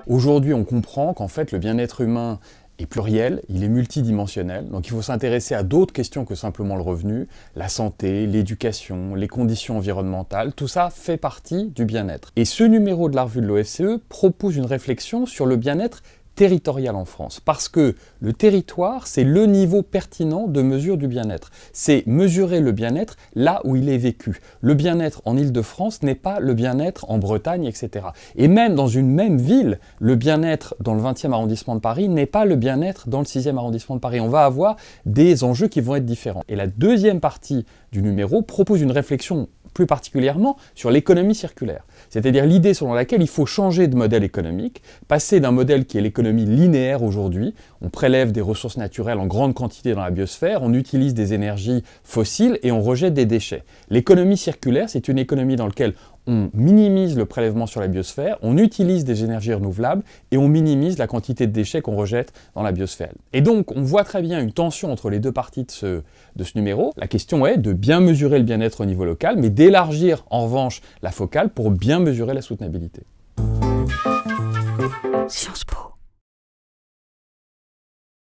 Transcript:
Aujourd'hui, on comprend qu'en fait, le bien-être humain est pluriel, il est multidimensionnel, donc il faut s'intéresser à d'autres questions que simplement le revenu, la santé, l'éducation, les conditions environnementales, tout ça fait partie du bien-être. Et ce numéro de la revue de l'OFCE propose une réflexion sur le bien-être territorial en France, parce que le territoire, c'est le niveau pertinent de mesure du bien-être. C'est mesurer le bien-être là où il est vécu. Le bien-être en Île-de-France n'est pas le bien-être en Bretagne, etc. Et même dans une même ville, le bien-être dans le 20e arrondissement de Paris n'est pas le bien-être dans le 6e arrondissement de Paris. On va avoir des enjeux qui vont être différents. Et la deuxième partie du numéro propose une réflexion plus particulièrement sur l'économie circulaire. C'est-à-dire l'idée selon laquelle il faut changer de modèle économique, passer d'un modèle qui est l'économie linéaire aujourd'hui, on prélève des ressources naturelles en grande quantité dans la biosphère, on utilise des énergies fossiles et on rejette des déchets. L'économie circulaire, c'est une économie dans laquelle on minimise le prélèvement sur la biosphère, on utilise des énergies renouvelables et on minimise la quantité de déchets qu'on rejette dans la biosphère. Et donc, on voit très bien une tension entre les deux parties de ce numéro. La question est de bien mesurer le bien-être au niveau local, mais d'élargir en revanche la focale pour bien mesurer la soutenabilité. Sciences Po.